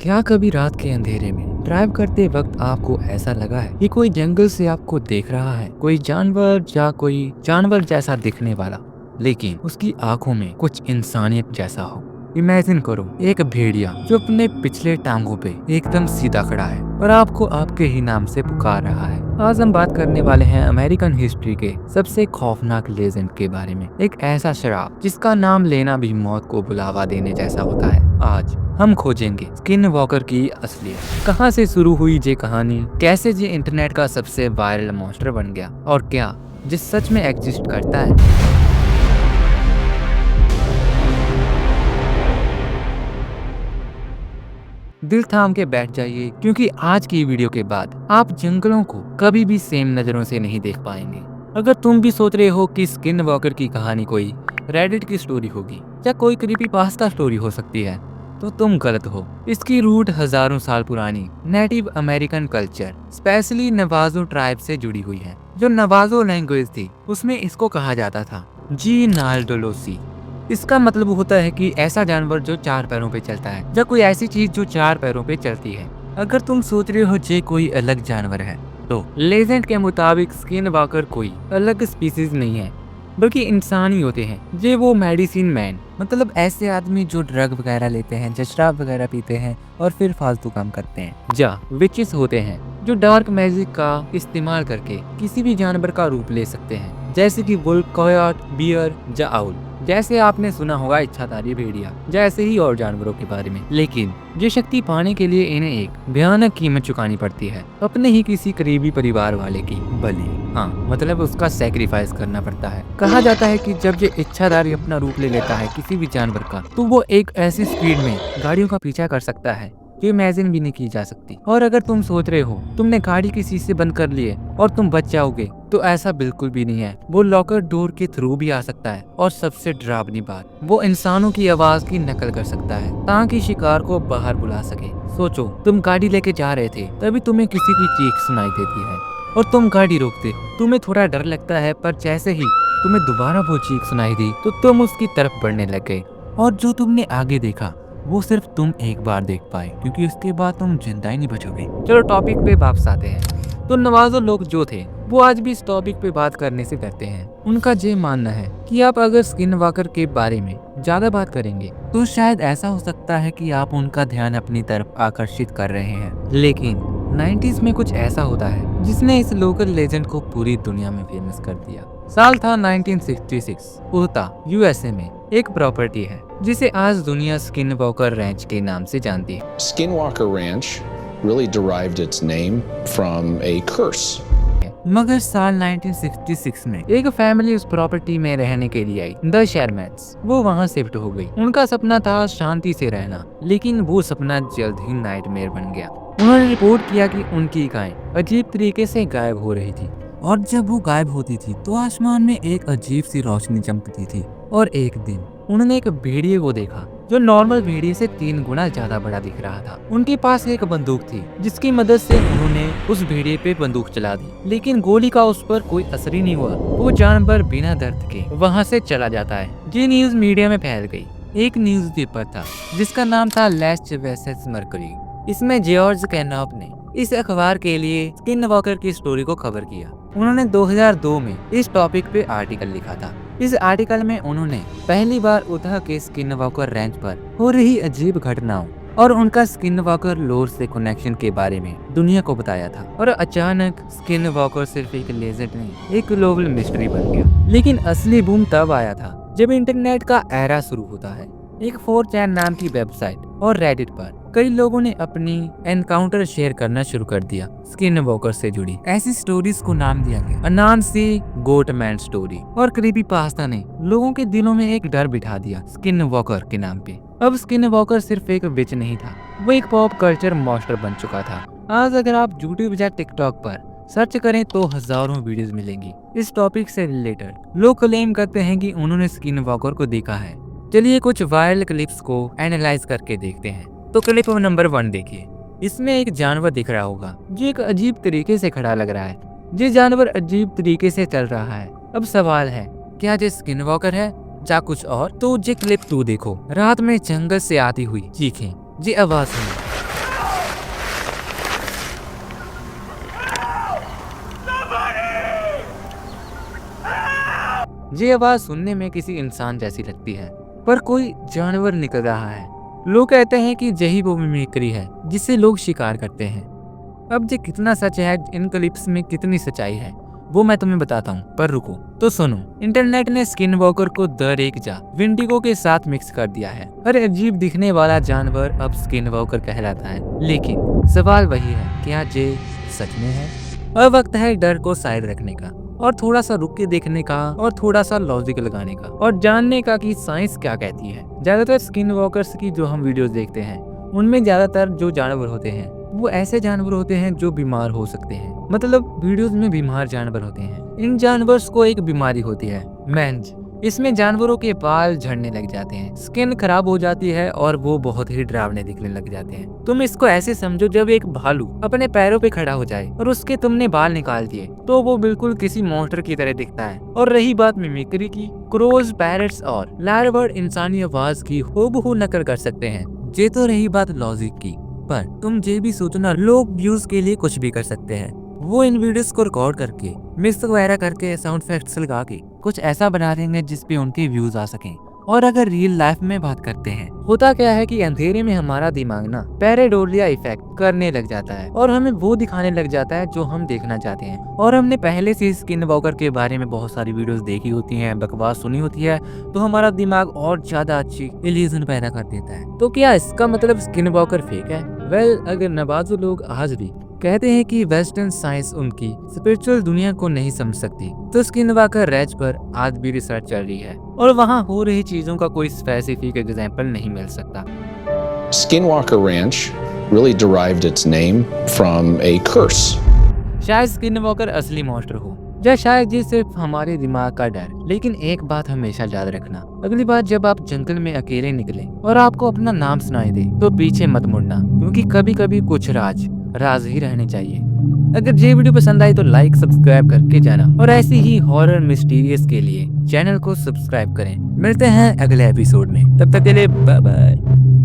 क्या कभी रात के अंधेरे में ड्राइव करते वक्त आपको ऐसा लगा है कि कोई जंगल से आपको देख रहा है, कोई जानवर या कोई जानवर जैसा दिखने वाला, लेकिन उसकी आंखों में कुछ इंसानियत जैसा हो। इमेजिन करो एक भेड़िया जो अपने पिछले टांगों पे एकदम सीधा खड़ा है और आपको आपके ही नाम से पुकार रहा है। आज हम बात करने वाले हैं अमेरिकन हिस्ट्री के सबसे खौफनाक लेजेंड के बारे में, एक ऐसा शराब जिसका नाम लेना भी मौत को बुलावा देने जैसा होता है। आज हम खोजेंगे स्किन वॉकर की असलियत, कहां से शुरू हुई ये कहानी, कैसे ये इंटरनेट का सबसे वायरल मॉन्स्टर बन गया और क्या ये सच में एग्जिस्ट करता है। दिल थाम के बैठ जाइए, क्योंकि आज की वीडियो के बाद आप जंगलों को कभी भी सेम नजरों से नहीं देख पाएंगे। अगर तुम भी सोच रहे हो कि स्किन वॉकर की कहानी कोई रेडिट की स्टोरी होगी या कोई क्रीपीपास्ता स्टोरी हो सकती है, तो तुम गलत हो। इसकी रूट हजारों साल पुरानी native American culture, specially Navajo tribe से जुड़ी हुई है। जो नवाजो लैंग्वेज थी उसमें इसको कहा जाता था जी नाल्डोलोसी। इसका मतलब होता है कि ऐसा जानवर जो चार पैरों पे चलता है, या कोई ऐसी चीज जो चार पैरों पे चलती है। अगर तुम सोच रहे हो जे कोई अलग जानवर है, तो लेजेंड के मुताबिक स्किन वॉकर कोई अलग स्पीसीज नहीं है, बल्कि इंसान ही होते हैं। ये वो मेडिसिन मैन, मतलब ऐसे आदमी जो ड्रग वगैरह लेते हैं, जो शराब वगैरह पीते हैं और फिर फालतू काम करते हैं। या विचेस होते हैं जो डार्क मैजिक का इस्तेमाल करके किसी भी जानवर का रूप ले सकते हैं, जैसे कि वुल्फ, कोयोट, बियर या आउल। जैसे आपने सुना होगा इच्छाधारी भेड़िया, जैसे ही और जानवरों के बारे में। लेकिन ये शक्ति पाने के लिए इन्हें एक भयानक कीमत चुकानी पड़ती है, अपने ही किसी करीबी परिवार वाले की बलि। हाँ, मतलब उसका सैक्रिफाइस करना पड़ता है। कहा जाता है कि जब ये इच्छाधारी अपना रूप ले लेता है किसी भी जानवर का, तो वो एक ऐसी स्पीड में गाड़ियों का पीछा कर सकता है जो इमेजिन भी नहीं की जा सकती। और अगर तुम सोच रहे हो तुमने गाड़ी के शीशे बंद कर लिए और तुम बच जाओगे, तो ऐसा बिल्कुल भी नहीं है। वो लॉकर डोर के थ्रू भी आ सकता है, और सबसे डरावनी बात, वो इंसानों की आवाज की नकल कर सकता है ताकि शिकार को बाहर बुला सके। सोचो, तुम गाड़ी लेके जा रहे थे, तभी तुम्हें किसी की चीख सुनाई देती है और तुम गाड़ी रोकते हो। तुम्हें थोड़ा डर लगता है, पर जैसे ही तुम्हें दोबारा वो चीख सुनाई दी, तो तुम उसकी तरफ बढ़ने लग गए। और जो तुमने आगे देखा वो सिर्फ तुम एक बार देख पाए, क्योंकि उसके बाद तुम जिंदा ही नहीं बचोगे। चलो टॉपिक पे वापस आते हैं। तो नवाजो लोग जो थे वो आज भी इस टॉपिक पे बात करने से डरते हैं। उनका ये मानना है कि आप अगर स्किन वॉकर के बारे में ज्यादा बात करेंगे तो शायद ऐसा हो सकता है कि आप उनका ध्यान अपनी तरफ आकर्षित कर रहे हैं। लेकिन 90s में कुछ ऐसा होता है जिसने इस लोकल लेजेंड को पूरी दुनिया में फेमस कर दिया। साल था 1966। उता यूएसए में एक प्रॉपर्टी है जिसे आज दुनिया स्किन वॉकर रैंच के नाम से जानती है। Skinwalker Ranch really derived its name from a curse. मगर साल 1966 में एक फैमिली उस प्रॉपर्टी में रहने के लिए आई, द शेरमैन्स। वो वहाँ शिफ्ट हो गई। उनका सपना था शांति से रहना, लेकिन वो सपना जल्द ही नाइटमेयर बन गया। उन्होंने रिपोर्ट किया कि उनकी गायें अजीब तरीके से गायब हो रही थी, और जब वो गायब होती थी तो आसमान में एक अजीब सी रोशनी चमकती थी। और एक दिन उन्होंने एक भेड़िए को देखा जो नॉर्मल भेड़िए से 3 गुना ज्यादा बड़ा दिख रहा था। उनके पास एक बंदूक थी, जिसकी मदद से उन्होंने उस भेड़िए पे बंदूक चला दी, लेकिन गोली का उस पर कोई असर ही नहीं हुआ। वो जानवर बिना दर्द के वहाँ से चला जाता है। ये न्यूज मीडिया में फैल गई। एक न्यूज पेपर था जिसका नाम था लेस्ट वेसेस मर्करी। इसमें जॉर्ज कैनॉप ने इस अखबार के लिए स्किन वॉकर की स्टोरी को कवर किया। उन्होंने 2002 में इस टॉपिक पे आर्टिकल लिखा था। इस आर्टिकल में उन्होंने पहली बार उतह के स्किन वॉकर रैंच पर हो रही अजीब घटनाओं और उनका स्किन वॉकर लोर से कनेक्शन के बारे में दुनिया को बताया था। और अचानक स्किन वॉकर सिर्फ एक लेजेंड नहीं, एक ग्लोबल मिस्ट्री बन गया। लेकिन असली बूम तब आया था जब इंटरनेट का एरा शुरू होता है। एक 4chan नाम की वेबसाइट और रेडिट पर कई लोगों ने अपनी एनकाउंटर शेयर करना शुरू कर दिया। स्किन वॉकर से जुड़ी ऐसी स्टोरीज को नाम दिया गया अनानसी गोटमैन स्टोरी। और क्रीपीपास्ता ने लोगों के दिलों में एक डर बिठा दिया स्किन वॉकर के नाम पे। अब स्किन वॉकर सिर्फ एक विच नहीं था, वो एक पॉप कल्चर मॉन्स्टर बन चुका था। आज अगर आप यूट्यूब या टिकटॉक पर सर्च करें तो हजारों वीडियोस मिलेंगी इस टॉपिक से रिलेटेड। लोग क्लेम करते हैं कि उन्होंने स्किन वॉकर को देखा है। चलिए कुछ वायरल क्लिप्स को एनालाइज करके देखते हैं। तो क्लिप नंबर 1 देखिए। इसमें एक जानवर दिख रहा होगा जो एक अजीब तरीके से खड़ा लग रहा है। ये जानवर अजीब तरीके से चल रहा है। अब सवाल है, क्या ये स्किन वॉकर है या कुछ और? तो ये क्लिप 2 देखो। रात में जंगल से आती हुई चीखें, ये आवाज सुनो। ये आवाज सुनने में किसी इंसान जैसी लगती है, पर कोई जानवर निकल रहा है। लोग कहते हैं कि यही वो मिमिक्री है जिसे लोग शिकार करते हैं। अब ये कितना सच है, इन क्लिप्स में कितनी सच्चाई है, वो मैं तुम्हें बताता हूँ, पर रुको तो सुनो। इंटरनेट ने स्किन वॉकर को द रेकजा विंडिगो के साथ मिक्स कर दिया है। हर अजीब दिखने वाला जानवर अब स्किन वॉकर कहलाता है। लेकिन सवाल वही है, क्या ये सच में है? अब वक्त है डर को साइड रखने का और थोड़ा सा रुक के देखने का और थोड़ा सा लॉजिक लगाने का और जानने का कि साइंस क्या कहती है। ज्यादातर स्किन वॉकर्स की जो हम वीडियोस देखते हैं उनमें ज्यादातर जो जानवर होते हैं वो ऐसे जानवर होते हैं जो बीमार हो सकते हैं। मतलब वीडियोस में बीमार जानवर होते हैं। इन जानवरों को एक बीमारी होती है, मेंज। इसमें जानवरों के बाल झड़ने लग जाते हैं, स्किन खराब हो जाती है और वो बहुत ही डरावने दिखने लग जाते हैं। तुम इसको ऐसे समझो, जब एक भालू अपने पैरों पे खड़ा हो जाए और उसके तुमने बाल निकाल दिए तो वो बिल्कुल किसी मॉन्स्टर की तरह दिखता है। और रही बात मिमिक्री की, क्रोज, पैरट्स और लार्वर इंसानी आवाज की हूबहू नकल कर सकते हैं। ये तो रही बात लॉजिक की, पर तुम ये भी सोचना, लोग व्यूज के लिए कुछ भी कर सकते हैं। वो इन वीडियोस को रिकॉर्ड करके, मिक्स वगैरह करके, साउंड इफेक्ट्स लगा के कुछ ऐसा बना देंगे जिसपे उनके व्यूज आ सकें। और अगर रियल लाइफ में बात करते हैं, होता क्या है कि अंधेरे में हमारा दिमाग ना पैरेडोलिया इफेक्ट करने लग जाता है और हमें वो दिखाने लग जाता है जो हम देखना चाहते हैं। और हमने पहले से स्किन वॉकर के बारे में बहुत सारी वीडियोस देखी होती हैं, बकवास सुनी होती है, तो हमारा दिमाग और ज्यादा अच्छी इल्यूजन पैदा कर देता है। तो क्या इसका मतलब स्किन वॉकर फेक है? वेल, अगर नवाजो लोग आज भी कहते हैं कि वेस्टर्न साइंस उनकी स्पिरिचुअल दुनिया को नहीं समझ सकती, तो स्किन वॉकर रैंच पर आज भी रिसर्च चल रही है और वहाँ हो रही चीजों का कोई स्पेसिफिक एग्जाम्पल नहीं मिल सकता। Skinwalker Ranch really derived its name from a curse. शायद स्किन वॉकर असली मॉन्स्टर हो, या शायद ये सिर्फ हमारे दिमाग का डर। लेकिन एक बात हमेशा याद रखना, अगली बार जब आप जंगल में अकेले निकले और आपको अपना नाम सुनाई दे तो पीछे मत मुड़ना, क्योंकि कभी कभी कुछ राज ही रहने चाहिए। अगर ये वीडियो पसंद आई तो लाइक सब्सक्राइब करके जाना और ऐसी ही हॉरर मिस्टीरियस के लिए चैनल को सब्सक्राइब करें। मिलते हैं अगले एपिसोड में, तब तक के लिए बाय बाय।